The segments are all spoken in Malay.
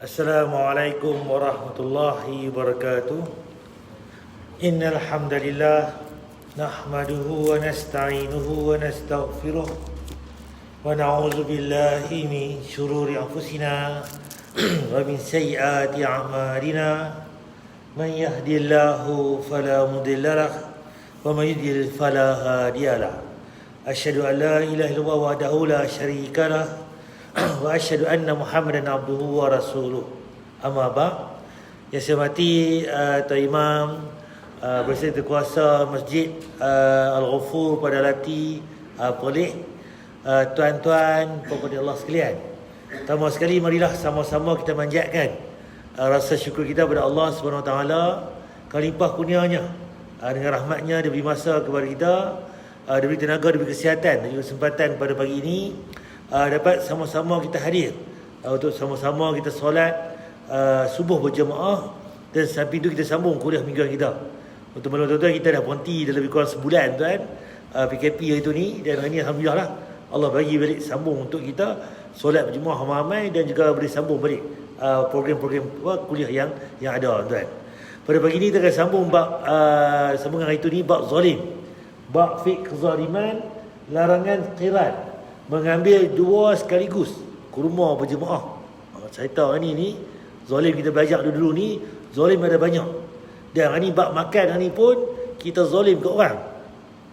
Assalamualaikum warahmatullahi wabarakatuh. Innal hamdalillah nahmaduhu wa nasta'inuhu wa nastaghfiruh wa na'udzu billahi min shururi anfusina wa min sayyiati a'malina. Man yahdihillahu fala mudilla lahu wa man yudlil fala hadiya lahu. Asyhadu an la ilaha illallah wahdahu la syarika lahu wa asyhadu anna Muhammadan abduhu wa rasuluh. Amma ba'd. Yang saya hormati Tuan Imam bersama Kuasa Masjid Al-Ghafur pada Lati Perlis, tuan-tuan puan-puan Allah sekalian. Pertama sekali marilah sama-sama kita manjatkan rasa syukur kita kepada Allah Subhanahu Wa Taala kerana limpah kurnianya, dengan rahmatnya dia beri masa kepada kita, dia beri tenaga, dia beri kesihatan dan juga kesempatan pada pagi ini dapat sama-sama kita hadir untuk sama-sama kita solat subuh berjemaah, dan sampai itu kita sambung kuliah mingguan kita. Untuk malam tuan-tuan, kita dah berhenti dah lebih kurang sebulan tuan PKP hari tu ni, dan hari ni alhamdulillah lah Allah bagi balik sambung untuk kita solat berjemaah ramai-ramai dan juga boleh sambung balik program-program kuliah yang ada tuan. Pada pagi ni kita akan sambung bab sambungan hari tu ni, bab zalim, bab fiqh zaliman, larangan qiran, mengambil dua sekaligus kurma berjemaah. Cerita hari ni zalim kita belajar dulu ni, zalim ada banyak. Dan hari ni bab makan, hari ni pun kita zalim ke orang.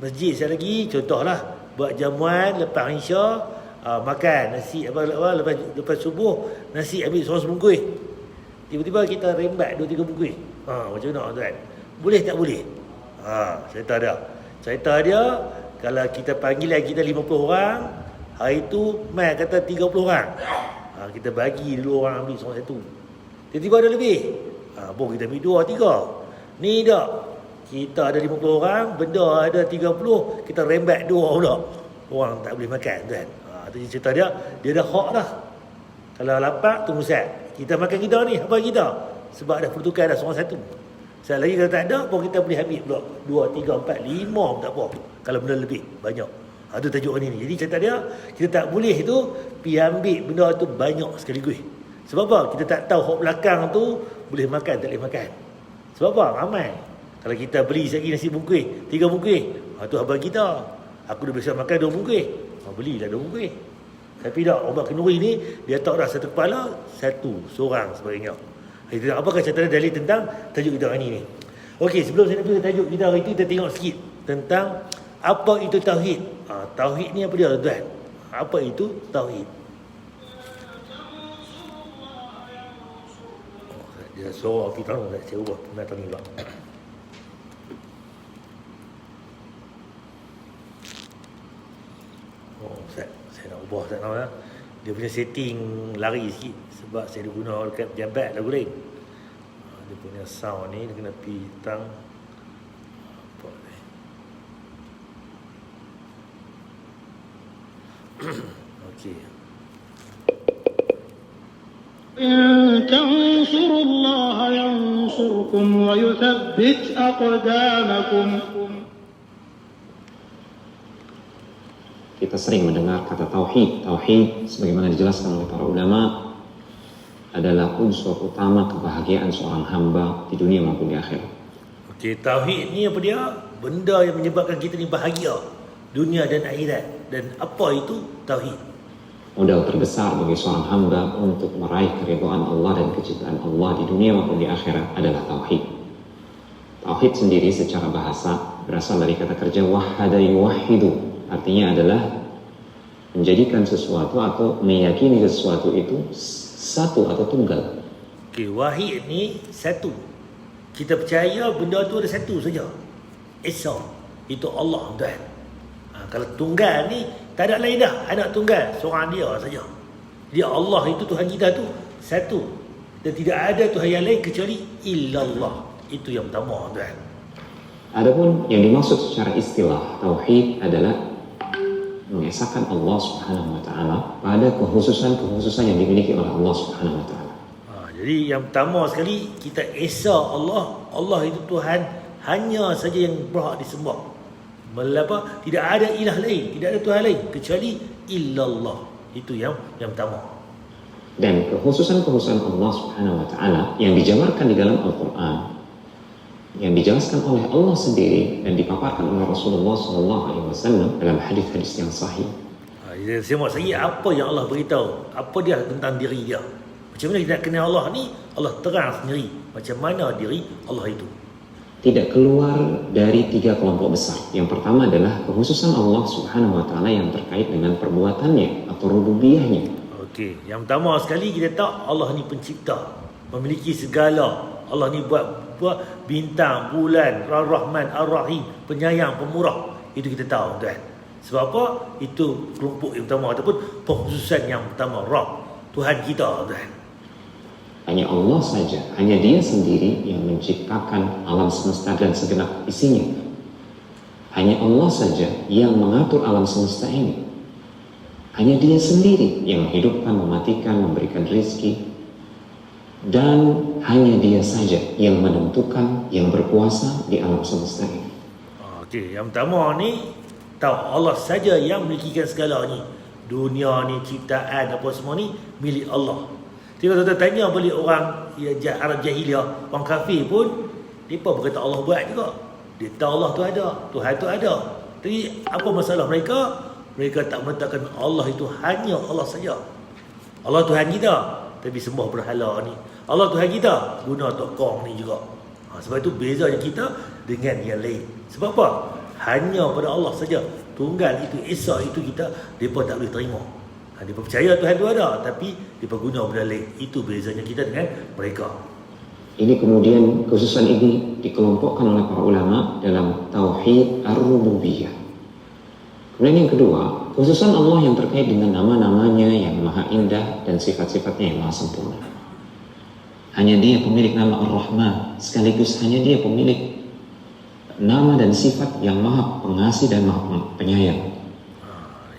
Masjid saya lagi contohlah buat jamuan lepas isya, makan nasi lepas subuh, nasi ambil seorang sebungkus. Tiba-tiba kita rembat 2-3 bungkus. Macam mana tuan? Boleh tak boleh? Cerita dia kalau kita panggilan kita 50 orang, hari tu mai kata 30 orang. Kita bagi dulu orang ambil seorang satu. Tiba-tiba ada lebih. Boleh kita ambil 2-3. Ni tak. Kita ada 50 orang, benda ada 30, kita rembat 2 pula. Orang tak boleh makan tuan. Tu cerita dia ada hak dah. Kalau lapar tunggu sat. Kita makan kita ni, apa kita? Sebab dah pertukai dah seorang satu. Sekali lagi kalau tak ada, pun kita boleh ambil pula 2, 3, 4, 5 pun tak apa. Kalau benda lebih banyak. Itu tajuk ni. Jadi cerita dia, kita tak boleh tu pergi ambil benda tu banyak sekaligus. Sebab apa? Kita tak tahu hak belakang tu boleh makan tak boleh makan. Sebab apa? Ramai. Kalau kita beli sekali nasi bungkus, 3 bungkus, tu abang kita. Aku dah biasa makan 2 bungkus. Belilah 2 bungkus. Tapi tak, obat kenduri ni dia tak dah satu kepala, satu seorang sebagainya. Jadi apakah cerita dalil tentang tajuk kita hari ni? Okey, sebelum saya nak pergi tajuk kita hari ni, kita tengok sikit tentang apa itu tauhid. Tauhid ni apa dia tuan? Apa itu tauhid? Dia suara api tahu tak? Saya ubah penatang ni pula. Saya nak ubah tak nama. Dia punya setting lari sikit sebab saya dah guna dekat pejabat lagu lain. Dia punya sound ni dia kena pergi tang apa ni. Okey. إن تنصروا الله ينصركم ويثبت أقدامكم. Kita sering mendengar kata tauhid. Tauhid sebagaimana dijelaskan oleh para ulama adalah unsur utama kebahagiaan seorang hamba di dunia maupun di akhirat. Okey, tauhid ni apa dia? Benda yang menyebabkan kita ni bahagia dunia dan akhirat. Dan apa itu tauhid? Modal terbesar bagi seorang hamba untuk meraih keridhaan Allah dan kecintaan Allah di dunia maupun di akhirat adalah tauhid. Tauhid sendiri secara bahasa berasal dari kata kerja wahada yuwahhidu. Artinya adalah menjadikan sesuatu atau meyakini sesuatu itu satu atau tunggal. Okey, wahid ni satu. Kita percaya benda tu ada satu saja. Esa. Itu Allah tuan. Kalau tunggal ni tak ada lain dah. Anak tunggal seorang dia saja. Dia Allah itu Tuhan kita tu satu. Dan tidak ada Tuhan yang lain kecuali illallah. Itu yang pertama tuan. Adapun yang dimaksud secara istilah tauhid adalah mengesahkan Allah Subhanahu wa taala pada kekhususan yang dimiliki oleh Allah Subhanahu wa taala. Jadi yang pertama sekali kita esa Allah. Allah itu Tuhan hanya saja yang berhak disembah. Melapa tidak ada ilah lain, tidak ada Tuhan lain kecuali illallah. Itu yang pertama. Dan kekhususan-kekhususan Allah Subhanahu wa taala yang dijabarkan di dalam Al-Qur'an, yang dijelaskan oleh Allah sendiri dan dipaparkan oleh Rasulullah SAW dalam hadis-hadis yang sahih. Saya mahu saya apa yang Allah beritahu, apa dia tentang diri dia. Macam mana kita nak kenal Allah ni? Allah terang sendiri macam mana diri Allah itu. Tidak keluar dari 3 kelompok besar. Yang pertama adalah kekhususan Allah Subhanahu wa taala yang terkait dengan perbuatannya atau rububiyahnya. Okey, yang pertama sekali kita tahu Allah ni pencipta, memiliki segala. Allah ni buat bintang, bulan, Ar-Rahman, Ar-Rahim, penyayang, pemurah. Itu kita tahu, tuan. Sebab apa? Itu kelompok yang pertama ataupun pengkhususan yang pertama, Rabb, Tuhan kita, tuan. Hanya Allah saja, hanya Dia sendiri yang menciptakan alam semesta dan segenap isinya. Hanya Allah saja yang mengatur alam semesta ini. Hanya Dia sendiri yang menghidupkan, mematikan, memberikan rezeki. Dan hanya Dia saja yang menentukan, yang berkuasa di alam semesta ini. Okey, yang pertama ni tahu Allah saja yang memilikikan segala ni. Dunia ni, ciptaan apa semua ni milik Allah. Jika kita tanya balik orang Arab Jahiliyah, orang kafir pun mereka berkata Allah buat juga. Dia tahu Allah tu ada, Tuhan tu ada. Tapi apa masalah mereka? Mereka tak mengatakan Allah itu hanya Allah saja. Allah Tuhan kita, tapi sembah berhala ni. Allah Tuhan kita, guna tokong ni juga. Sebab itu bezanya kita dengan yang lain. Sebab apa? Hanya pada Allah saja. Tunggal itu, Esa itu kita, mereka tak boleh terima. Mereka percaya Tuhan itu ada, tapi mereka guna benda lain. Itu bezanya kita dengan mereka. Ini kemudian kekhususan ini dikelompokkan oleh para ulama dalam Tauhid Ar-Rububiyah. Kemudian yang kedua, kekhususan Allah yang terkait dengan nama-namanya yang maha indah dan sifat-sifatnya yang maha sempurna. Hanya Dia pemilik nama Ar-Rahman, sekaligus hanya Dia pemilik nama dan sifat yang maha pengasih dan maha penyayang.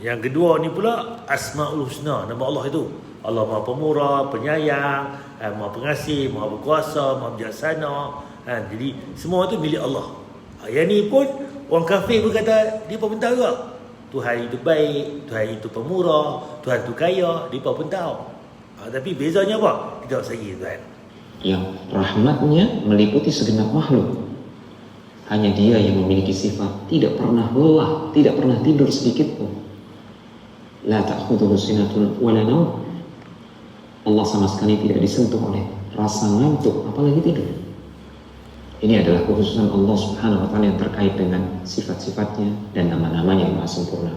Yang kedua ni pula Asmaul Husna, nama Allah itu. Allah maha pemurah, penyayang, maha pengasih, maha berkuasa, maha bijaksana. Jadi semua itu milik Allah. Yang ni pun orang kafir berkata dia pun tahu juga. Tuhan itu baik, Tuhan itu pemurah, Tuhan itu kaya, dia pun tahu. Tapi bezanya apa? Kita saya Tuhan. Yang rahmatnya meliputi segenap makhluk. Hanya Dia yang memiliki sifat tidak pernah lelah, tidak pernah tidur sedikit pun. La ta'khudhuhu sinatun wa la nawm. Allah sama sekali tidak disentuh oleh rasa ngantuk, apalagi tidur. Ini adalah kekhususan Allah Subhanahu wa taala yang terkait dengan sifat-sifatnya dan nama-namanya yang maha sempurna.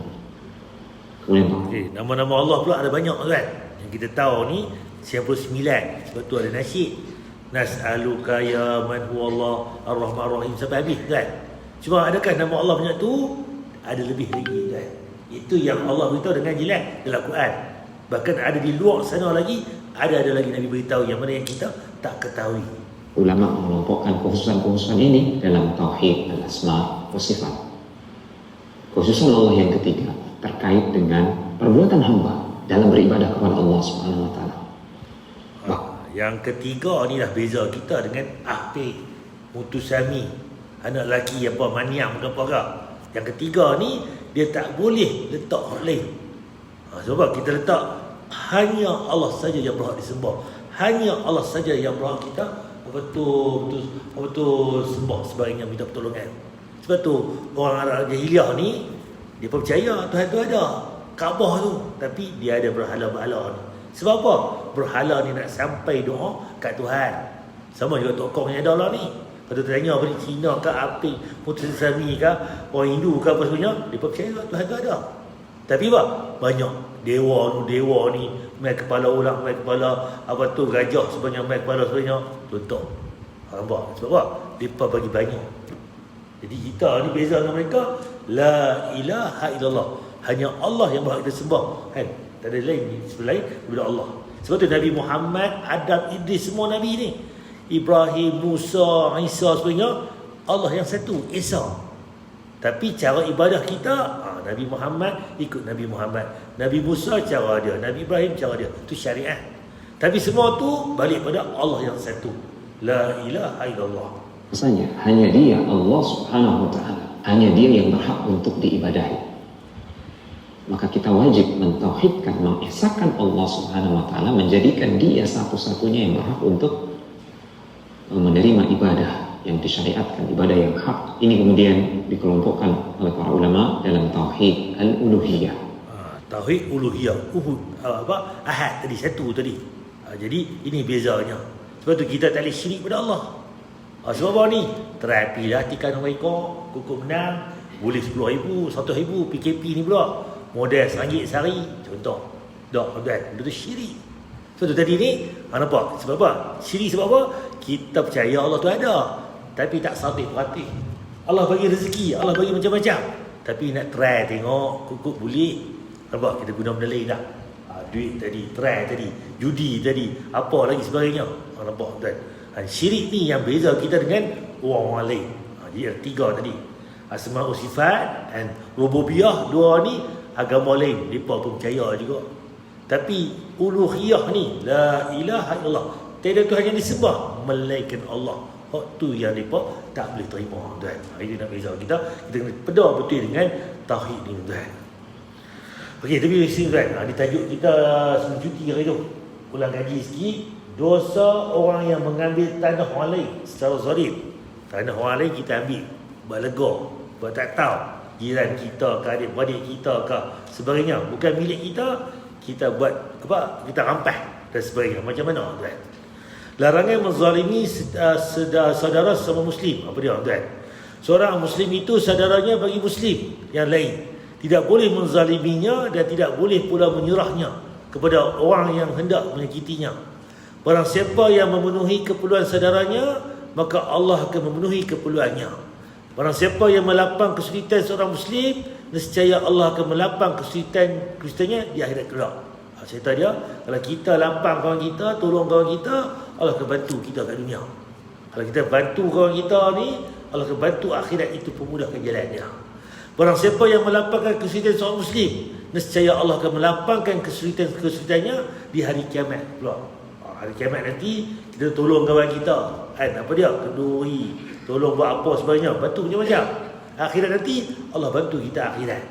Kemudian nama-nama Allah pula ada banyak kan? Yang kita tahu ni 99. Sebab tu ada nasyid. Nas'aluka ya man huwallah ar-Rahman ar-Rahim sampai habis kan? Cuma adakah nama Allah banyak tu? Ada lebih lagi kan? Itu yang Allah beritahu dengan jelas dalam Quran. Bahkan ada di luar sana lagi, ada lagi Nabi beritahu yang mana yang kita tak ketahui. Ulama mengelompokkan kekhususan-kekhususan ini dalam Tauhid Al-Asma wa Sifat. Kekhususan Allah yang ketiga terkait dengan perbuatan hamba dalam beribadah kepada Allah Subhanahu wa taala. Yang ketiga ni dah beza kita dengan ahli mutusami, anak lelaki apa maniam ke apa. Yang ketiga ni dia tak boleh letak hak lain. Sebab kita letak hanya Allah saja yang berhak disembah. Hanya Allah saja yang berhak kita betul sembah sebaliknya minta pertolongan. Sebab tu orang Arab Jahiliyah ni dia percaya Tuhan tu ada, Kaabah tu, tapi dia ada berhala-berhala ni. Sebab apa? Berhala ni nak sampai doa kat Tuhan. Sama juga tokong yang ada lah ni. Kalau tanya apa ni, Cina ke apa, Puteri Islami ke, orang Hindu ke apa sebenarnya, dia percaya Tuhan tu ada. Tapi apa? Banyak dewa ni, mai kepala orang, mai kepala apa tu gajah sebenarnya, mai kepala sebenarnya tutup. Nampak? Sebab apa? Depa bagi banyak. Jadi kita ni beza dengan mereka, la ilaha illallah. Hanya Allah yang berhak kita sembah, kan? Tak ada lain selain daripada Allah. Sebab tu Nabi Muhammad, Adam, Idris, semua Nabi ni, Ibrahim, Musa, Isa sebenarnya Allah yang satu, Esa. Tapi cara ibadah kita, Nabi Muhammad ikut Nabi Muhammad, Nabi Musa cara dia, Nabi Ibrahim cara dia. Itu syariat. Tapi semua tu balik pada Allah yang satu, la ilaha illallah. Maksudnya hanya Dia, Allah Subhanahu wa taala, hanya Dia yang berhak untuk diibadahi. maka kita wajib mentauhidkan, mengesahkan Allah Subhanahu wa taala, menjadikan Dia satu-satunya yang berhak untuk menerima ibadah yang disyariatkan, ibadah yang hak. Ini kemudian dikelompokkan oleh para ulama dalam tauhid al-uluhiyah. Tauhid uluhiyah, ahad tadi, satu tadi. Jadi ini bezanya. Sebab tu kita tak boleh syirik pada Allah. Sebab apa ni? Terapi lah tikan mereka, kukuh menang, boleh 10,000, 100,000, PKP ni pula modal RM1 sehari, contoh. Tak, itu syirik. So tu tadi ni, nampak? Sebab apa? Syirik sebab apa? Kita percaya Allah tu ada, tapi tak sampai perhati. Allah bagi rezeki, Allah bagi macam-macam, tapi nak try tengok kukuh boleh. Nampak? Kita guna benda lain dah. Duit tadi, try tadi, judi tadi, apa lagi sebagainya. Nampak tuan? Syirik ni yang beza kita dengan orang lain. Jadi ada 3 tadi. Asma' wa sifat dan rububiyah, 2 ni agama lain, mereka pun percaya juga. Tapi uluhiyah ni, la ilaha illallah, tiada Tuhan yang disembah melainkan Allah. Hak tu yang mereka tak boleh terima tuan. Ini nak beza kita kena pedar betul dengan tauhid ni tuan. Okey, tapi sini tuan, di tajuk kita sebelum cuti hari tu, ulang kaji sikit, dosa orang yang mengambil tanah orang lain secara zalim. Tanah orang lain kita ambil, buat lega, buat tak tahu jiran kita ke, adik-beradik kita ke sebagainya, bukan milik kita, kita buat apa, kita rampas dan sebagainya. Macam mana tuan? Larangan menzalimi saudara sesama muslim. Apa dia tuan? Seorang muslim itu saudaranya bagi muslim yang lain, tidak boleh menzaliminya dan tidak boleh pula menyerahnya kepada orang yang hendak menyakitinya. Barang siapa yang memenuhi keperluan saudaranya, maka Allah akan memenuhi keperluannya. Barang siapa yang melapang kesulitan seorang muslim, nescaya Allah akan melapang kesulitannya di akhirat kelak. Cerita dia, kalau kita lapang kawan kita, tolong kawan kita, Allah akan bantu kita kat dunia. Kalau kita bantu kawan kita ni, Allah akan bantu akhirat itu, pemudahkan jalannya. Barang siapa yang melapangkan kesulitan seorang muslim, nescaya Allah akan melapangkan kesulitannya di hari kiamat pula. Hari kiamat nanti kita tolong kawan kita, kan, apa dia, kenduri, tolong buat apa sebagainya, bantu macam-macam. Akhirat nanti Allah bantu kita akhirat.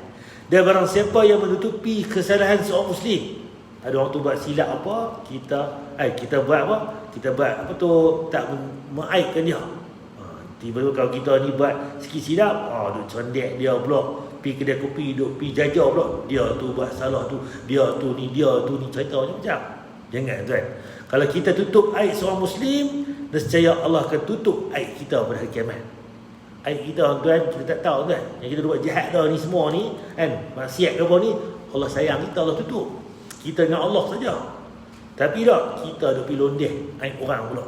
Dan barang siapa yang menutupi kesalahan seorang muslim, ada orang tu buat silap apa, kita buat apa, kita buat apa tu, tak mengaibkan dia. Tiba-tiba kalau kita ni buat sikit silap, duk cerdik dia pula, pergi kedai kopi, duk pergi jajah pula, dia tu buat salah tu, dia tu ni, cerita macam-macam. Jangan tuan. Kalau kita tutup aib seorang muslim, nescaya Allah akan tutup aib kita pada hari kiamat. Aib kita tuan, kita tak tahu tuan. Yang kita buat jahat dah ni semua ni, kan, maksiat ke apa ni, Allah sayang kita, Allah tutup. Kita dengan Allah saja. Tapi tak, kita duk pergi londeh aib orang pula.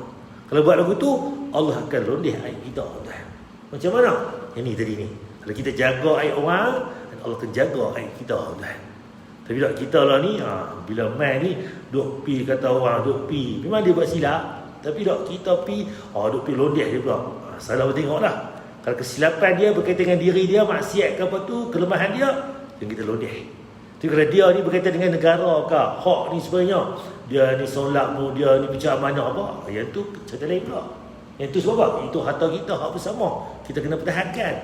Kalau buat lagu tu, Allah akan londeh aib kita tuan. Macam mana? Ini tadi ni. Kalau kita jaga aib orang, Allah akan jaga aib kita tuan. Tapi tak, kita lah ni, bila main ni, duk pi kata orang, duk pi, memang dia buat silap. Tapi tak, kita pi, duk pi londeh dia pula. Salah bertengok lah. Kalau kesilapan dia berkaitan dengan diri dia, maksiat ke apa tu, kelemahan dia, dan kita londeh. Tapi kalau dia ni berkaitan dengan negara ke, hak ni sebagainya, dia ni solat mu, dia ni bicara mana apa, yang tu cerita lain pula. Yang tu sebab apa? Itu harta kita, hak bersama, kita kena pertahankan.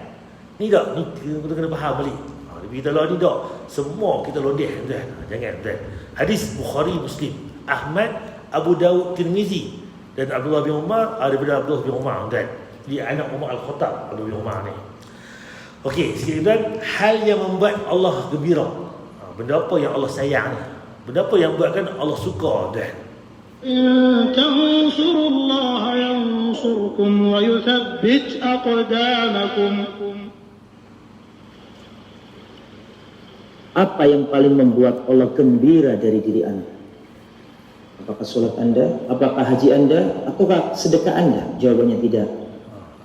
Ni tak, ni kita kena faham balik. Tapi kita lah ni tak, semua kita londeh tuan. Jangan tuan. Hadis Bukhari, Muslim, Ahmad, Abu Dawud, Tirmizi dan Abdullah bin Umar, daripada Abdullah bin Umar tuan. Dia anak Umar Al-Khattab, Abdullah bin Umar ni. Okey, sikit tuan, hal yang membuat Allah gembira. Benda apa yang Allah sayang ni? Benda apa yang buatkan Allah suka tuan? إن تنصروا الله ينصركم ويثبت أقدامكم. Apa yang paling membuat Allah gembira dari diri Anda? Apakah solat Anda? Apakah haji Anda? Ataukah sedekah Anda? Jawabannya tidak.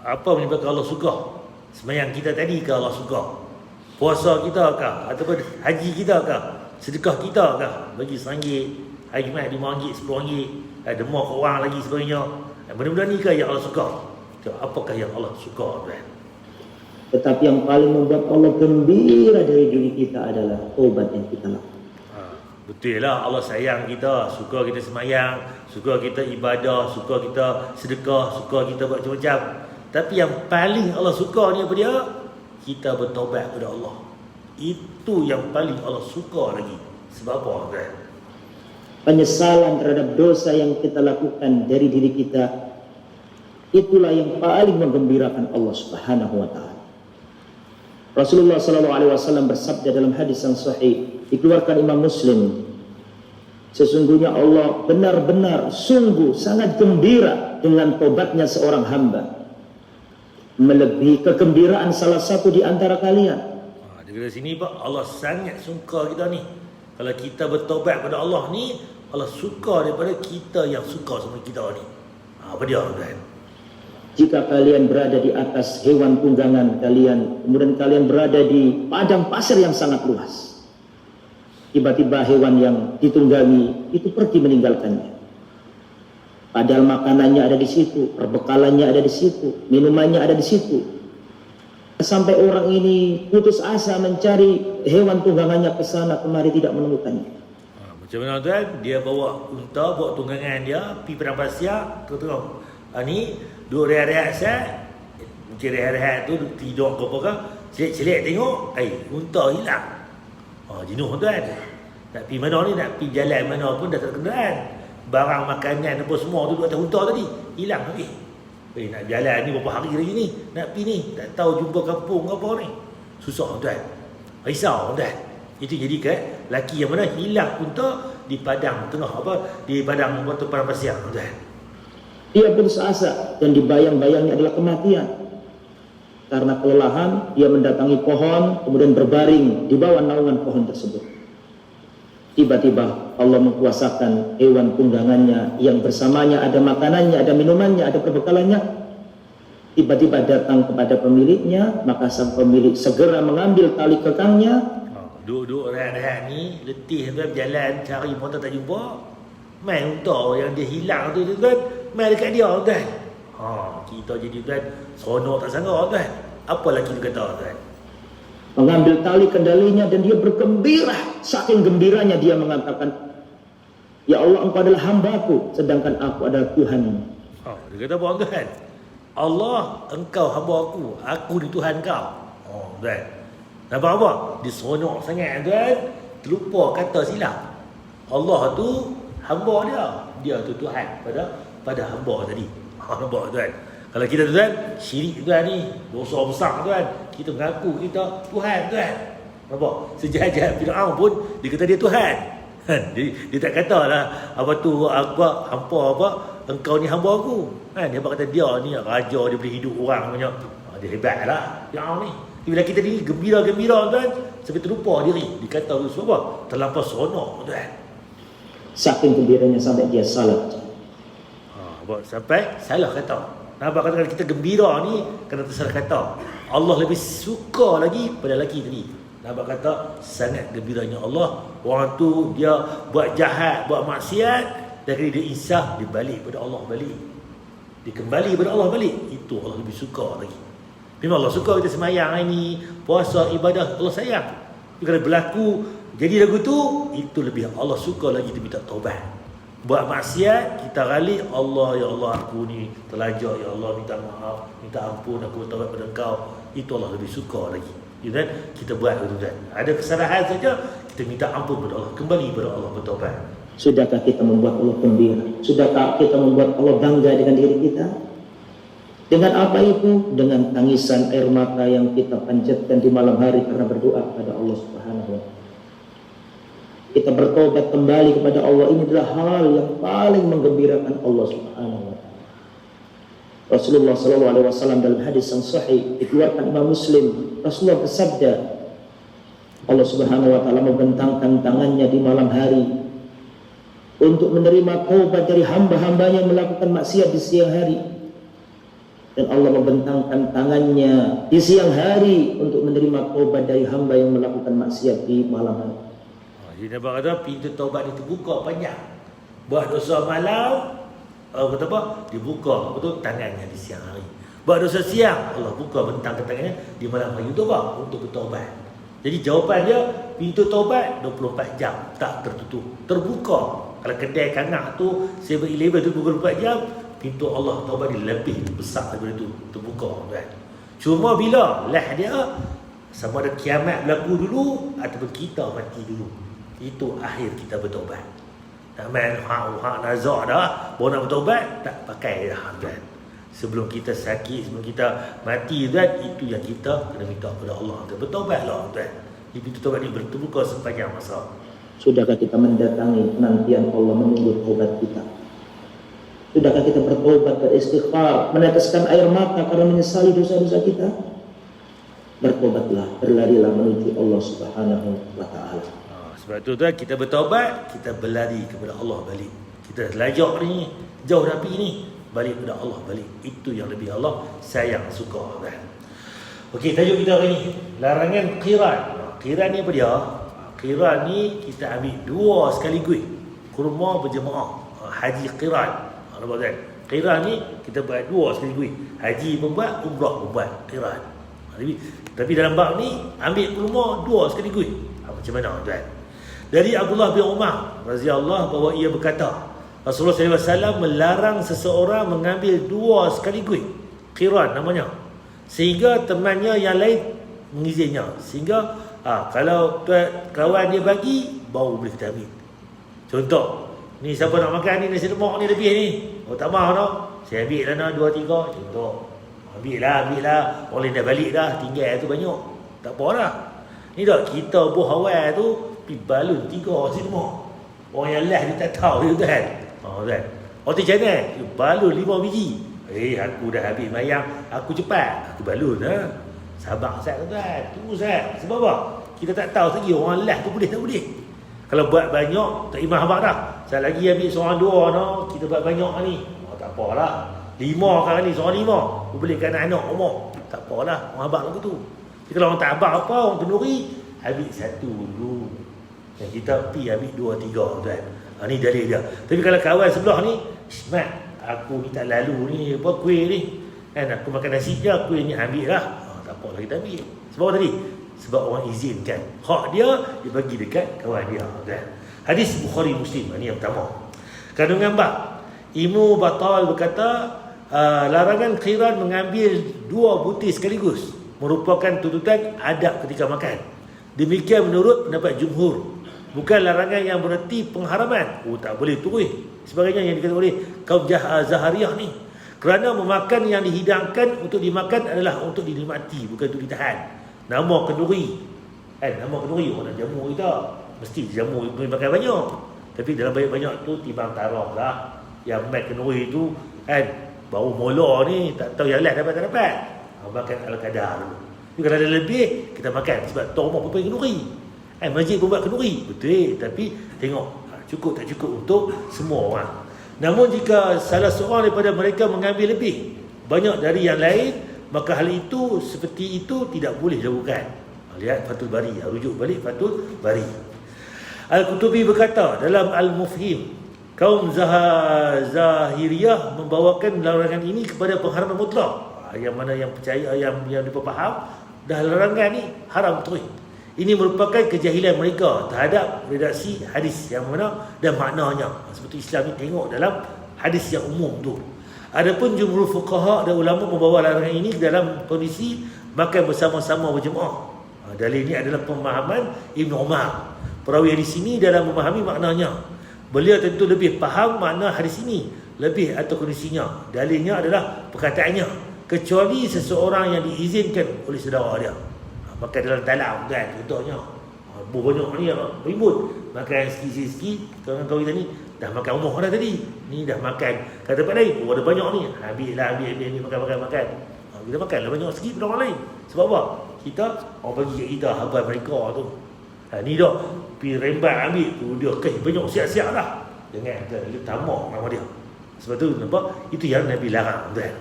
Apa menyebabkan Allah suka? Sembahyang kita tadi ke Allah suka? Puasa kita ke? Ataupun haji kita ke? Sedekah kita ke? Bagi RM1, hari Jumaat RM5, RM10, demam ke orang lagi sebagainya. Benda-benda ni ke yang Allah suka? Apakah yang Allah suka tuan? Tetapi yang paling membuat Allah gembira dari diri kita adalah taubat yang kita lakukan. Betul lah, Allah sayang kita, suka kita sembahyang, suka kita ibadah, suka kita sedekah, suka kita buat macam-macam. Tapi yang paling Allah suka ni apa dia? Kita bertaubat kepada Allah. Itu yang paling Allah suka lagi. Sebab apa tuan? Penyesalan terhadap dosa yang kita lakukan dari diri kita, itulah yang paling menggembirakan Allah Subhanahu wa taala. Rasulullah sallallahu alaihi wasallam bersabda dalam hadis yang sahih dikeluarkan Imam Muslim, sesungguhnya Allah benar-benar sungguh sangat gembira dengan tobatnya seorang hamba, melebihi kegembiraan salah satu di antara kalian. Dia kata sini Pak, Allah sangat suka kita ni. Kalau kita bertobat pada Allah ni, Allah suka daripada kita yang suka sama kita ni. Apa dia tuan? Jika kalian berada di atas hewan tunggangan kalian, kemudian kalian berada di padang pasir yang sangat luas, tiba-tiba hewan yang ditunggangi itu pergi meninggalkannya. Padahal makanannya ada di situ, perbekalannya ada di situ, minumannya ada di situ. Sampai orang ini putus asa mencari hewan tunggangannya ke sana kemari, tidak menemukannya. Macam mana tuan? Dia bawa unta, bawa tunggangan dia pergi padang pasir, tengok ni duduk rehat-rehat sat, mungkin rehat-rehat tu tidur ke apa ke, selit-selit tengok, unta hilang. Jenuh tuan. Nak pergi mana ni, nak pergi jalan mana pun dah tak kenderaan. Barang makanan apa semua tu duduk atas unta tadi, hilang lagi. Nak jalan ni berapa hari lagi ni, nak pergi ni, tak tahu jumpa kampung apa ni. Susah tuan. Risau tuan. Itu jadi kan laki yang mana hilang unta di padang tengah apa, di padang waktu padang pasir tuan. Dia putus asa dan dibayang-bayangnya adalah kematian. Karena kelelahan, dia mendatangi pohon, kemudian berbaring di bawah naungan pohon tersebut. Tiba-tiba Allah mengkuasakan hewan tunggangannya yang bersamanya ada makanannya, ada minumannya, ada perbekalannya. Tiba-tiba datang kepada pemiliknya, maka sang pemilik segera mengambil tali kekangnya. Duduk rehat-rehat ni, letih tuan, berjalan cari pun tak jumpa. Main unta yang dia hilang tu tuan, main dekat dia tuan. Kita jadi tuan seronok tak sangka tuan. Apa lagi dia kata tuan? Mengambil tali kendalinya dan dia bergembira. Saking gembiranya dia mengatakan, ya Allah, engkau adalah hambaku, sedangkan aku adalah Tuhan. Dia kata apa tuan? Allah, engkau hamba aku ni Tuhan kau. Tuan. Nampak apa? Dia seronok sangat tuan, terlupa kata silap. Allah tu hamba dia, dia tu Tuhan pada hamba tadi. Nampak tuan? Kalau kita tuan syirik tuan ni, dosa besar tuan, kita mengaku kita Tuhan tuan. Nampak? Sejahat-jahat Firaun pun dia kata dia Tuhan. Dia tak katalah apa tu apa hampa apa engkau ni hamba aku. Dia kata dia ni raja, dia boleh hidup orang banyak. Dia hebatlah Firaun ni. Bila kita ni gembira-gembira tuan, sampai terlupa diri. Dikata sebab apa? Terlampau seronok tuan. Saking gembiranya sampai dia salah. Sampai salah kata. Nampak kata kita gembira ni kena tersalah kata. Allah lebih suka lagi pada lelaki tadi. Nampak kata sangat gembiranya Allah. Orang tu dia buat jahat, buat maksiat, dan dia insaf, dia balik pada Allah balik. Dia kembali pada Allah balik. Itu Allah lebih suka lagi. Memang Allah suka kita semayang hari ni, puasa, ibadah, Allah sayang. Tapi kalau berlaku jadi lagu tu, itu lebih Allah suka lagi dia minta taubat. Buat maksiat, kita ralik, Allah, ya Allah aku ni terlajak, ya Allah minta maaf, minta ampun, aku bertaubat pada engkau. Itu Allah lebih suka lagi. Ya kan? Kita buat itu kan. Ada kesalahan saja, kita minta ampun pada Allah, kembali pada Allah bertaubat. Sudahkah kita membuat Allah gembira? Sudahkah kita membuat Allah bangga dengan diri kita? Dengan apa itu? Dengan tangisan air mata yang kita panjatkan di malam hari karena berdoa kepada Allah Subhanahu wa taala. Kita bertobat kembali kepada Allah, ini adalah hal yang paling menggembirakan Allah Subhanahu wa taala. Rasulullah sallallahu alaihi wasallam dalam hadis yang sahih dikeluarkan Imam Muslim, Rasulullah bersabda, Allah Subhanahu wa taala membentangkan tangannya di malam hari untuk menerima taubat dari hamba-hambanya yang melakukan maksiat di siang hari. Dan Allah membentangkan tangannya di siang hari untuk menerima taubat dari hamba yang melakukan maksiat di malam hari. Jadi Nabi kata pintu taubat itu terbuka panjang. Buat dosa malam, Allah kata apa? Dibuka betul tangannya di siang hari. Buat dosa siang, Allah buka bentang tangannya di malam hari. Untuk apa? Untuk bertaubat. Jadi jawapan dia, pintu taubat 24 jam tak tertutup, terbuka. Kalau kedai kanak tu 7-Eleven tu 24 jam, pintu Allah taubat dia lebih besar daripada itu, terbuka kan. Cuma bila lah dia Sama ada kiamat berlaku dulu ataupun kita mati dulu. Itu akhir kita bertaubat. Tak main hak nazak dah, baru nak bertaubat, tak pakai dah tuan. Sebelum kita sakit, sebelum kita mati tuan, itu yang kita kena minta kepada Allah. Bertaubatlah tuan. Pintu taubat ini terbuka sepanjang masa. Sudahkah kita mendatangi penantian Allah menunggu taubat kita? Sudahkah kita bertobat, beristighfar, meneteskan air mata karena menyesali dosa-dosa kita? Bertobatlah, berlarilah menuju Allah Subhanahu wa Ta'ala. Sebab tu tuan, kita bertaubat, kita berlari kepada Allah balik. Kita lajak ni, jauh Nabi ni, balik kepada Allah balik. Itu yang lebih Allah sayang, suka tuan. Okey, tajuk kita hari ni, larangan qiran. Qiran ni apa dia? Qiran ni kita ambil dua sekaligus, kurma berjemaah, haji qiran. Nampak kan? Qiran ni kita buat dua sekaligus, haji pun buat, umrah pun buat, qiran. Tapi dalam bab ni ambil kurma dua sekaligus. Macam mana tuan? Dari Abdullah bin Umar radhiyallahu bahawa ia berkata, Rasulullah SAW melarang seseorang mengambil dua sekaligus, qiran namanya, sehingga temannya yang lain mengizinnya. Sehingga kalau kawan dia bagi, baru boleh kita ambil. Contoh, ni siapa nak makan ni nasi lemak ni lebih ni, tak mahu no, saya ambil lah no, 2-3. Contoh, ambil lah, orang lain dah balik dah, tinggal tu banyak, tak apa lah. Ni dah kita buah awal tu pergi balun 3 nasi lemak, orang yang last dia tak tahu dia kan. Kan, orang tu macam mana, balun 5 biji. Aku dah habis mayang, aku cepat, aku balun sabar Ustaz tuan, tunggu Ustaz. Sebab apa? Kita tak tahu lagi orang last tu boleh tak boleh. Kalau buat banyak, tak imah abang dah. Saya lagi ambil seorang 2 no, kita buat banyak ni. Tak apalah. 5 kan ni, seorang 5. Bolehkan anak-anak umur. Tak apalah, orang abang lagu tu. Jadi kalau orang tak abang apa, orang kenduri, ambil 1 dulu. Dan kita pergi ambil 2-3 tuan. Ni dalil dia. Tapi kalau kawan sebelah ni, Mat, aku ni tak lalu ni, apa kuih ni. Kan aku makan nasi je, kuih ni ambil lah. Tak apa lagi kita ambil. Sebab apa tadi? Sebab orang izinkan. Hak dia bagi dekat kawan dia. Dan hadis Bukhari Muslim. Ini yang pertama. Kandungan bab, Ibnu Battal berkata, larangan qiran mengambil 2 butir sekaligus merupakan tuntutan adab ketika makan. Demikian menurut pendapat jumhur. Bukan larangan yang bererti pengharaman. Tak boleh turun. Sebagainya yang dikatakan oleh kaum Zahariyah ni. Kerana memakan yang dihidangkan untuk dimakan adalah untuk dinikmati, bukan untuk ditahan. Nama kenduri. Nama kenduri orang nak jamu kita, mesti jamu boleh makan banyak. Tapi dalam banyak-banyak tu timbang tarah lah. Yang makan kenduri tu baru mula ni, tak tahu yang lain dapat tak dapat. Makan ala kadar dulu. Tapi kalau ada lebih, kita makan. Sebab tu rumah pun kenduri. Masjid pun buat kenduri. Betul. Tapi tengok cukup tak cukup untuk semua orang. Namun jika salah seorang daripada mereka mengambil lebih banyak dari yang lain, maka hal itu seperti itu tidak boleh dilakukan. Lihat Fathul Bari, rujuk balik Fathul Bari. Al-Qutubi berkata dalam Al-Mufhim, kaum Zahiriyah membawakan larangan ini kepada pengharaman mutlak. Yang mana yang percaya, yang dipaham dah larangan ni haram terus. Ini merupakan kejahilan mereka terhadap redaksi hadis yang mana dan maknanya. Seperti Islam ni tengok dalam hadis yang umum tu. Adapun jumhur fuqaha dan ulama membawa larangan ini dalam kondisi makan bersama-sama berjemaah. Dalil ini adalah pemahaman Ibn Umar. Perawi di sini dalam memahami maknanya. Beliau tentu lebih faham makna hadis ini lebih atau kondisinya. Dalilnya adalah perkataannya, kecuali seseorang yang diizinkan oleh saudara dia. Makan dalam talam kan, contohnya banyak ni ribut, makan sikit-sikit. Kawan-kawan kita ni dah makan umur dah tadi, ni dah makan kat tempat lain, ada banyak ni, ambil ni, makan kita makan lah banyak sikit pada orang lain. Sebab apa? Kita orang bagi kat kita habat mereka tu. Ni dah pergi rembat ambil tu, dia banyak siap-siap dah, jangan dia tamak nama dia. Sebab tu nampak itu yang Nabi larang tuan.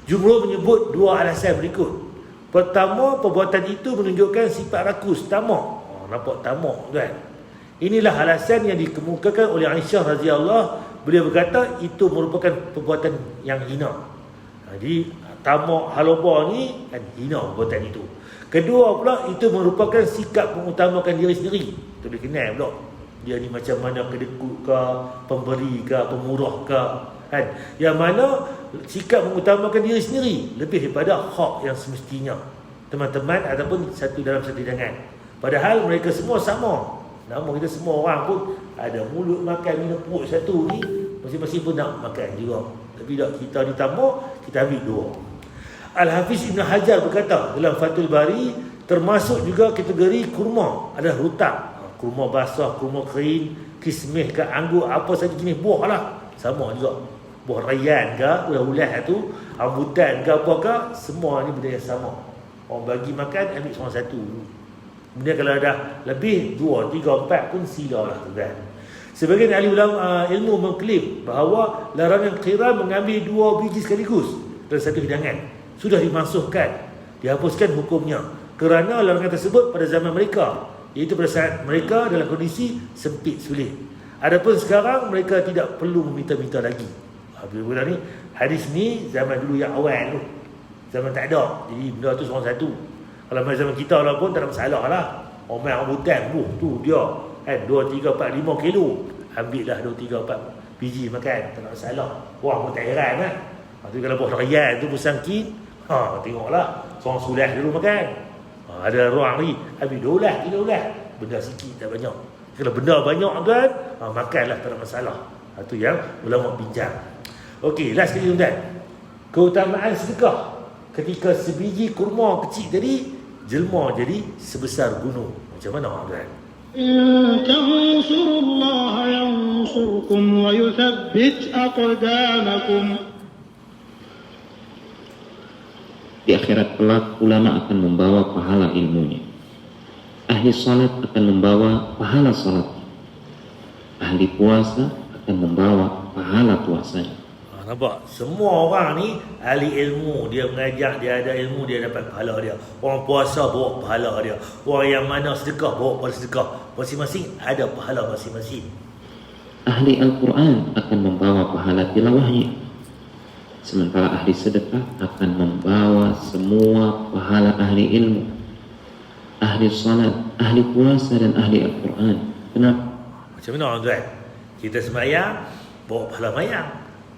Jumhur menyebut 2 alasan berikut. Pertama, perbuatan itu menunjukkan sifat rakus, tamak. Nampak tamak tuan. Inilah alasan yang dikemukakan oleh Aisyah radhiyallahu. Beliau berkata itu merupakan perbuatan yang hina. Jadi tamak haloba ni hina perbuatan itu. Kedua pula, itu merupakan sikap mengutamakan diri sendiri. Kita boleh kenal pula dia ni macam mana, kedekut ke, pemberi ke, pemurah ke, yang mana sikap mengutamakan diri sendiri lebih daripada hak yang semestinya. teman-teman ataupun satu dalam satu hidangan. Padahal mereka semua sama. Nama kita semua orang pun ada mulut makan, minum perut satu ni, masing-masing pun nak makan juga. Tapi tak, kita ditambah, kita ambil dua. Al-Hafiz Ibn Hajar berkata dalam Fathul Bari, termasuk juga kategori kurma, ada rutab, kurma basah, kurma kering, kismih ke anggur, apa saja jenis buah lah, sama juga. Buah rayyan ke, ulah-ulah tu, rambutan ke apa ke, semua ni benda yang sama. Orang bagi makan, ambil seorang satu. Kemudian kalau dah lebih 2, 3, 4 pun silalah tuan. Sebagian ahli ulama ilmu mengklaim bahawa larangan qiran mengambil 2 biji sekaligus dalam satu hidangan sudah dimansuhkan, dihapuskan hukumnya kerana larangan tersebut pada zaman mereka, iaitu pada saat mereka dalam kondisi sempit sulit. Adapun sekarang mereka tidak perlu meminta-minta lagi. Bila ni hadis ni zaman dulu yang awal tu, zaman tak ada, jadi benda tu seorang satu. Kalau zaman kita lah pun tak ada masalah lah. Orang main rambutan, tu dia kan 2, 3, 4, 5 kilo, ambil lah 2, 3, 4 biji makan, tak ada masalah. Orang pun tak heran lah. Tapi kalau buah rayyan tu bersangkit, tengoklah seorang sulah dulu makan, ada ruang lagi, ambil 2 kilo lah, benda sikit tak banyak. Kalau benda banyak tuan, makanlah, tak ada masalah. Itu yang ulama bincang. Okey, last sekali tuan, keutamaan sedekah ketika sebiji kurma kecil tadi jelma jadi sebesar gunung. Macam mana tuan? إن تنصروا الله ينصركم ويثبت أقدامكم. Di akhirat kelak ulama akan membawa pahala ilmunya. Ahli salat akan membawa pahala salat. Ahli puasa akan membawa pahala puasanya. Nampak? Semua orang ni ahli ilmu, dia mengajar, dia ada ilmu, dia dapat pahala dia. Orang puasa bawa pahala dia. Orang yang mana sedekah bawa pahala sedekah. Masing-masing ada pahala masing-masing. Ahli Al-Quran akan membawa pahala tilawahnya, sementara ahli sedekah akan membawa semua pahala ahli ilmu. Ahli salat, ahli puasa dan ahli Al-Quran. Kenapa? Macam mana tuan? Kita sembahyang bawa pahala sembahyang,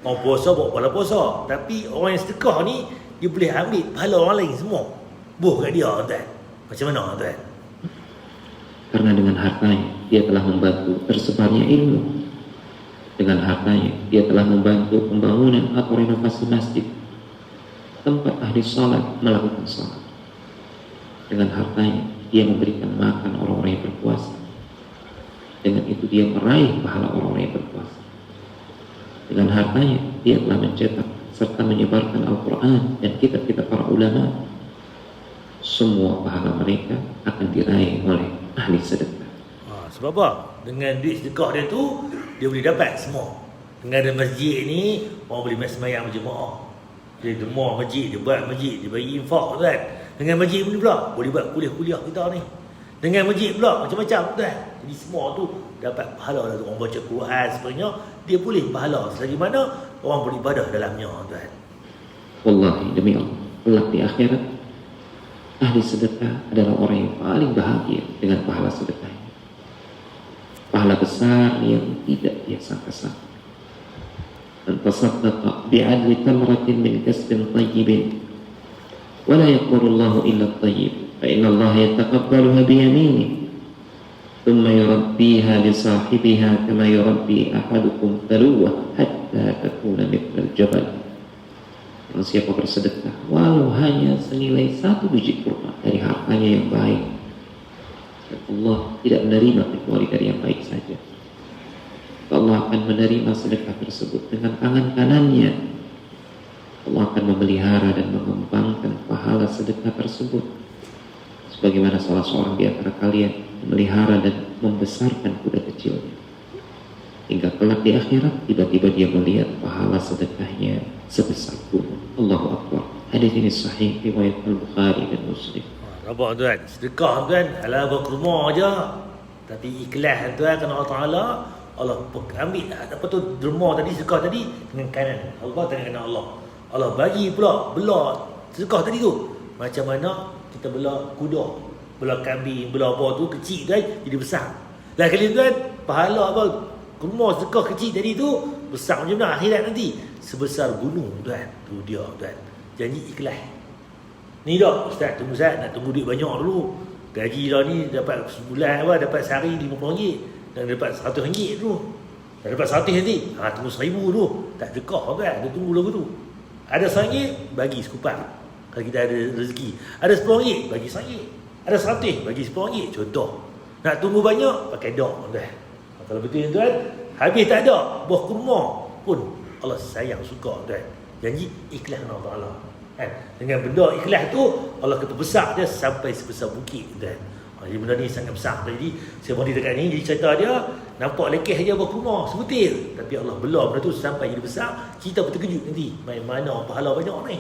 orang puasa bawa pahala puasa. Tapi orang yang sedekah ni, dia boleh ambil pahala orang lain semua, buh kat dia tuan. Macam mana tuan? Karena dengan hartanya dia telah membantu tersebarnya ilmu. Dengan hartanya dia telah membantu pembangunan atau renovasi masjid, tempat ahli salat melakukan salat. Dengan hartanya dia memberikan makan orang-orang yang berpuasa. Dengan itu dia meraih pahala orang-orang yang berpuasa. Dengan hartanya dia telah mencetak serta menyebarkan Al-Quran dan kitab-kitab para ulama. Semua pahala mereka akan diraih oleh ahli sedekah. Sebab apa? Dengan duit sedekah dia tu, dia boleh dapat semua. Dengan ada masjid ni, orang boleh sembahyang berjemaah. Dia demar masjid, dia buat masjid, dia bagi infak kan. Dengan masjid boleh buat kuliah-kuliah kita ni. Dengan masjid pula macam-macam kan. Jadi semua tu dapat pahala lah. Orang baca Quran sebenarnya, dia boleh pahala selagi mana orang beribadah dalamnya tuan. Wallahi demi Allah, kelak di akhirat ahli sedekah adalah orang yang paling bahagia dengan pahala sedekah. Pahala besar yang tidak dia sangka-sangka. Man tasaddaqa bi'adli tamratin min kasbin tayyibin wa la yaqbalu Allahu illa at-tayyib fa inna Allah yataqabbaluha bi yaminihi thumma yurabbiha li sahibiha kama yurabbi ahadukum faluwah hatta takuna mithla al-jabal. Kalau siapa bersedekah walau hanya senilai 1 biji kurma dari hartanya yang baik, Allah tidak menerima kecuali dari yang baik saja. Allah akan menerima sedekah tersebut dengan tangan kanannya. Allah akan memelihara dan mengembangkan pahala sedekah tersebut, sebagaimana salah seorang di antara kalian memelihara dan membesarkan kuda kecilnya, hingga kelak di akhirat tiba-tiba dia melihat pahala sedekahnya sebesar gunung. Allahu Akbar. Hadis ini sahih riwayat Al-Bukhari dan Muslim. Nampak tuan, sedekah tuan halal kurma aja, tapi ikhlas tuan kerana Allah Taala, Allah ambil apa tu derma tadi, sedekah tadi dengan kanan Allah, dengan kanan Allah. Allah bagi pula belah sedekah tadi tu. Macam mana kita belah kuda, belah kambing, belah apa tu kecil tuan jadi besar. Lain kali tuan, pahala apa kurma sedekah kecil tadi tu besar macam mana akhirat nanti? Sebesar gunung tuan. Tu dia tuan. Janji ikhlas. Ni dah ustaz, tunggu Ustaz, nak tunggu duit banyak dulu. Gaji dah ni dapat sebulan dapat sehari RM50 dan dapat RM100 dulu. Dah dapat RM100 nanti. Tunggu RM1,000 dulu. Tak dekah kan, dia tunggu lagu tu. Ada RM100 bagi sekupang. Kalau kita ada rezeki. Ada RM10 bagi RM1. Ada RM100 bagi RM10. Contoh. Nak tunggu banyak pakai dok tuan. Kalau betul tuan, habis tak ada buah kurma pun Allah sayang suka tuan. Janji ikhlas dengan Allah Taala. Kan? Dengan benda ikhlas tu Allah kata besar dia sampai sebesar bukit tuan. Jadi benda ni sangat besar. Jadi saya bagi dekat ni, jadi cerita dia nampak lekeh je buah kurma sebutir, tapi Allah belah benda tu sampai jadi besar. Kita pun terkejut nanti, main mana pahala banyak ni.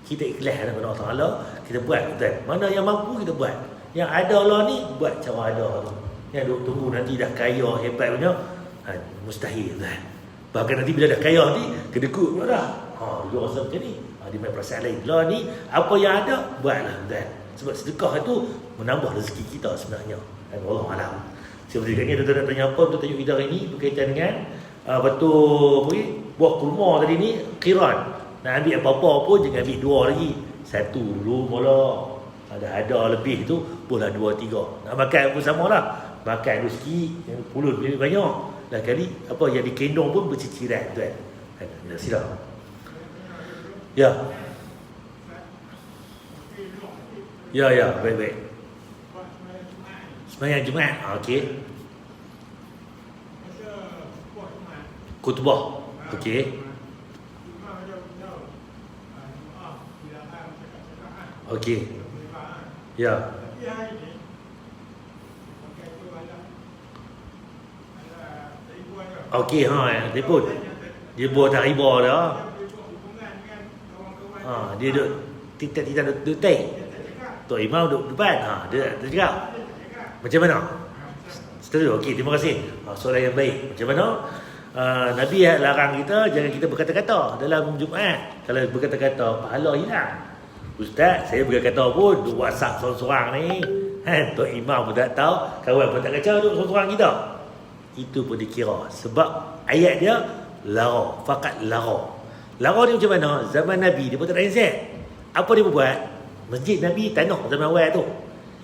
Kita ikhlas dengan Allah Taala, kita buat tuan. Mana yang mampu kita buat. Yang ada Allah ni buat cara ada tu. Yang duk tunggu nanti dah kaya hebat punya, mustahil tuan. Bahkan nanti bila dah kaya nanti kedekut pula dah. Dia rasa macam ni. Dia main perasaan lain. Lah ni apa yang ada buatlah tuan. Sebab sedekah itu menambah rezeki kita sebenarnya. Allah alam. Seperti ni tuan-tuan nak tanya apa untuk tajuk kita hari ni berkaitan dengan buah kurma tadi ni qiran. Nak ambil apa-apa pun jangan ambil dua lagi. Satu dulu mula. Ada lebih tu boleh 2, 3. Nak makan pun samalah. Makan dulu sikit, yang pulut banyak. Dah kali apa yang dikendong pun berciciran tuan. Sila. Ya. Ya, baik. Sembahyang Jumaat. Okey. Khutbah. Okey. Okey. Ya. Okey, telefon. Dia buat tak riba dah. Dia duduk tidak duduk tek. Tok Imam duduk depan. Dia cakap. Macam mana? Setuju? Okey, terima kasih. Soalan yang baik. Macam mana? Nabi larang kita jangan kita berkata-kata dalam Jumaat. Kalau berkata-kata pahala hilang. Ustaz, saya berkata pun duk WhatsApp seorang-seorang ni. Tok Imam pun tak tahu, kawan pun tak kacau duk seorang-seorang kita. Itu pun dikira. Sebab ayat dia lara, fakat lara. Lara dia macam mana? Zaman Nabi dia pun tak ada handset. Apa dia buat? Masjid Nabi tanah zaman awal tu.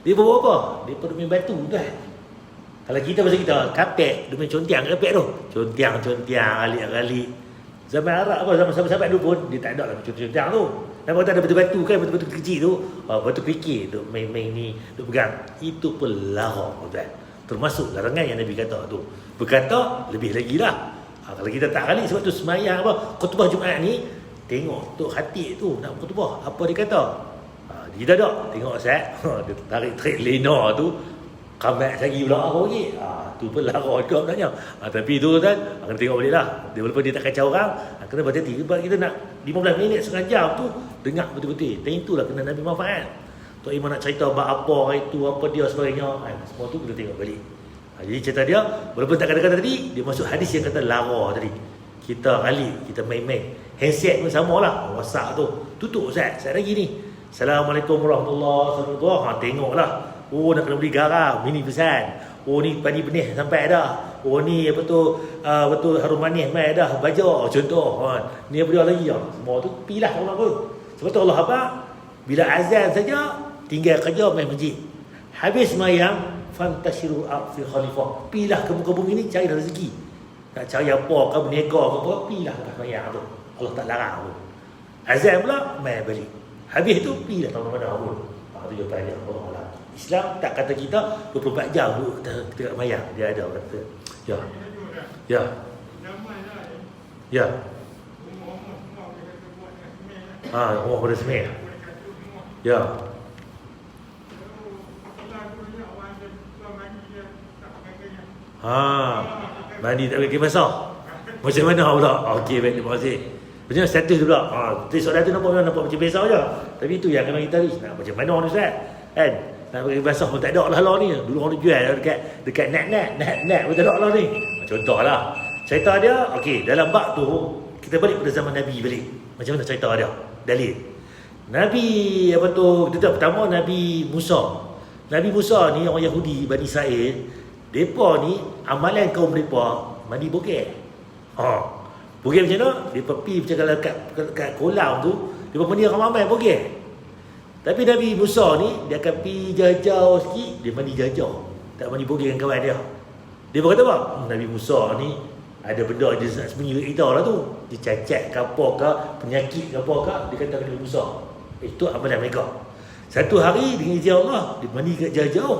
Dia buat apa? Dia pun main batu dah. Kalau kita bahasa kita kapek, dia main contiang kapek tu. Contiang alik-alik. Zaman Arab apa, zaman sahabat-sahabat dulu pun dia tak ada lah contiang tu. Nampak tak ada batu-batu kan, batu-batu kecil tu. Batu kerikil duk main ni, duk pegang. Itu pun lara tuan. Termasuk larangan yang Nabi kata tu. Berkata lebih lagi lah. Kalau kita tak kali sebab tu semayang apa khutbah Jumaat ni, tengok Tok Khatib tu nak khutbah apa dia kata. Dia tak tengok Ustaz. Dia tarik lena tu comeback lagi pula apa lagi. Tu pun lara juga sebenarnya. Tapi tu kan kena tengok balik lah. Dia walaupun dia tak kacau orang, kena berhati-hati. Sebab kita nak 15 minit setengah jam tu dengar betul-betul. Dan itulah kena Nabi manfaat. Tok Imam nak cerita apa itu, apa dia sebagainya. Semua tu kita tengok balik. Jadi cerita dia, walaupun tak kata-kata tadi, dia masuk hadis yang kata lara tadi. Kita alik, kita main-main. Handset pun sama lah. WhatsApp tu. Tutup Ustaz, Ustaz lagi ni. Assalamualaikum warahmatullahi wabarakatuh. Tengoklah. Nak kena beli garam. Ini pesan. Ni padi benih sampai dah. Ni betul harum manis mai dah. Baja contoh. Ni apa dia lagi. Semua tu pilah orang pun. Sebab tu Allah apa? Bila azan saja, tinggal kerja main masjid. Habis semayang, fantashiru fi khalifah. Pilah ke muka bumi ni cari rezeki. Nak cari apa ke berniaga ke apa, pilah ke semayang tu. Allah tak larang pun. Azan pula main balik. Habis tu pilah tahu mana pun. Tu jawapannya Allah. Islam tak kata kita 24 jam duduk kita semayang. Dia ada kata. Ya. Oh pada semai. Ya. Mandi tak pakai basah. Macam mana pula? Okey, baik, terima kasih. Macam status tu pula. Soalan tu nampak macam biasa je. Tapi itu yang kena kita ni. Macam mana ni Ustaz? Kan? Nak pakai basah pun tak ada lah ni. Dulu orang jual dekat net pun tak ada lah ni. Contohlah. Cerita dia, okey, dalam bab tu kita balik pada zaman Nabi balik. Macam mana cerita dia? Dalil. Nabi pertama Nabi Musa. Nabi Musa ni orang Yahudi Bani Israel. Depa ni amalan kaum depa mandi bokeh. Bokeh macam mana? Depa pergi macam kalau kat kolam tu, depa mandi ramai bokeh. Tapi Nabi Musa ni dia akan pergi jauh sikit, dia mandi jauh, tak mandi bogey dengan kawan dia. Dia berkata apa? Nabi Musa ni ada benda dia nak sembunyi kat kita lah tu. Dia cacat ke apa ke, penyakit ke apa ke, dia kata Nabi Musa. Itu amalan mereka. Satu hari dengan izin Allah, dia mandi kat jauh-jauh.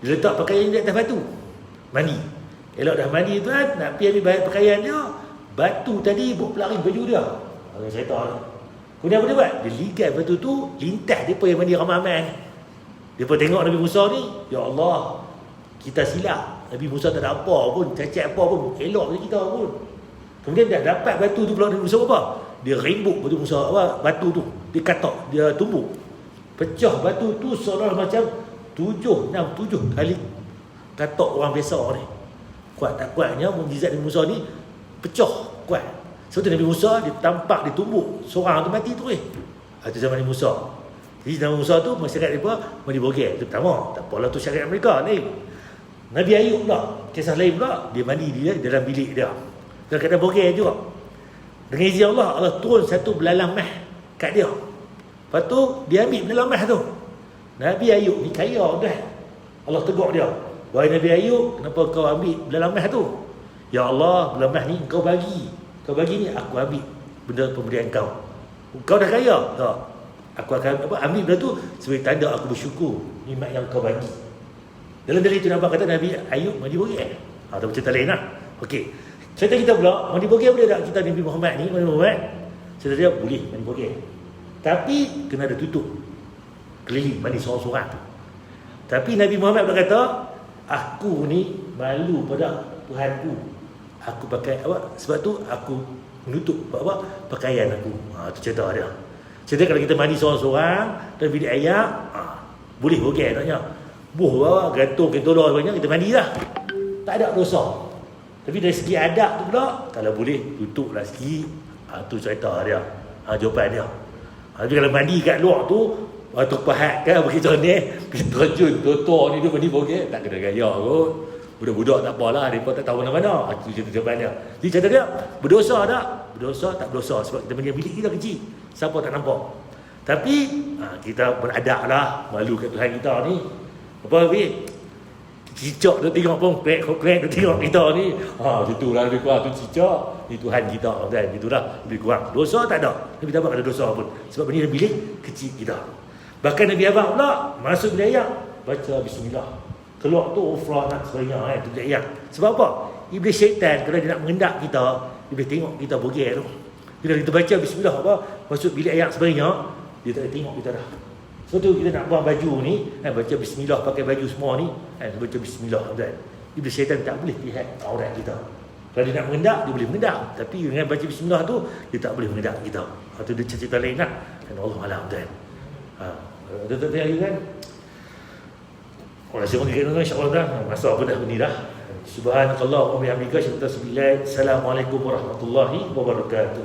Dia letak pakaian di atas batu, mandi. Elok dah mandi tuan, nak pergi ambil pakaian dia, batu tadi buat pelari baju dia. Orang cerita ni. Kemudian apa dia buat? Dia ligat batu tu, lintas depa yang mandi ramai-ramai. Depa tengok Nabi Musa ni, ya Allah, kita silap. Nabi Musa tak ada apa pun, cacat apa pun, elok je kita pun. Kemudian dah dapat batu tu pula Nabi Musa apa? Dia rembuk batu Musa apa? Batu tu, dia katak, dia tumbuk. Pecah batu tu seolah macam 7 kali katak orang biasa ni. Kuat tak kuatnya mukjizat Nabi Musa ni pecah kuat. Sebab tu Nabi Musa dia tampak ditumbuk, seorang tu mati tu Itu zaman Nabi Musa. Jadi zaman Musa tu masyarakat mereka mandi bogey. Itu pertama. Tak apalah tu syariat mereka ni. Nabi Ayub pula, kisah lain pula, dia mandi dia dalam bilik dia. Dalam keadaan bogey juga. Dengan izin Allah, Allah turun satu belalang mah kat dia. Lepas tu dia ambil belalang mah tu. Nabi Ayub ni kaya dah. Allah tegur dia. Wahai Nabi Ayub, kenapa kau ambil belalang mah tu? Ya Allah, belalang mah ni kau bagi. Kau bagi ni aku ambil benda pemberian kau. Kau dah kaya? Tak. Aku akan ambil benda tu sebagai tanda aku bersyukur nikmat yang kau bagi. Dalam dalil itu nampak kata Nabi Ayub mandi bogey. Itu cerita lain lah. Okey. Cerita kita pula, mandi bogey boleh tak kita Nabi Muhammad ni? Nabi Muhammad, cerita dia boleh mandi bogey. Tapi kena ada tutup. Keliling mandi seorang-seorang tu. Tapi Nabi Muhammad berkata, aku ni malu pada Tuhanku. Aku pakai apa? Sebab tu aku menutup apa? Pakaian aku. Itu cerita dia. Cerita kalau kita mandi seorang-seorang dan bilik air, boleh bogey taknya. Buh gantung kentola banyak kita mandi lah. Tak ada dosa. Tapi dari segi adab tu pula, kalau boleh tutuplah sikit. Tu cerita dia. Jawapan dia. Tapi kalau mandi kat luar tu, waktu pahat kan begitu ni, kita terjun totor ni dia mandi bogey, tak kena gaya kot. Budak-budak tak apalah, mereka tak tahu mana-mana. Itu jawapan dia. Jadi cerita dia, berdosa tak? Berdosa tak berdosa. Sebab kita mandi bilik kita kecil. Siapa tak nampak. Tapi kita beradab lah, malu kat Tuhan kita ni. Apa Habib? Cicak tu tengok pun, krek tu tengok kita ni. Itulah lebih kurang tu cicak. Ni Tuhan kita kan. Itulah lebih kurang. Dosa tak ada. Nabi tak ada dosa pun. Sebab benda bilik kecil kita. Bahkan Nabi Abang pula masuk bilik air, baca bismillah. Keluar tu ufrah nak sebenarnya kan, tu bilik air. Sebab apa? Iblis syaitan kalau dia nak mengendak kita, dia boleh tengok kita bogey tu. Bila kita baca bismillah apa, masuk bilik air sebenarnya, dia tak boleh tengok kita dah. Sebab tu kita nak buang baju ni, baca bismillah pakai baju semua ni, baca bismillah kan. Iblis syaitan tak boleh lihat aurat kita. Kalau dia nak mengendak, dia boleh mengendak. Tapi dengan baca bismillah tu, dia tak boleh mengendak kita. Itu dia cerita lain lah. Dan Allah Alam kan. Tuan-tuan lagi kan. Terima kasih banyak insya-Allah dah. Masa apa dah ni dah. Subhanakallah wa bihamdika asyhadu an la ilaha illa anta astaghfiruka wa atubu ilaik. Assalamualaikum warahmatullahi wabarakatuh.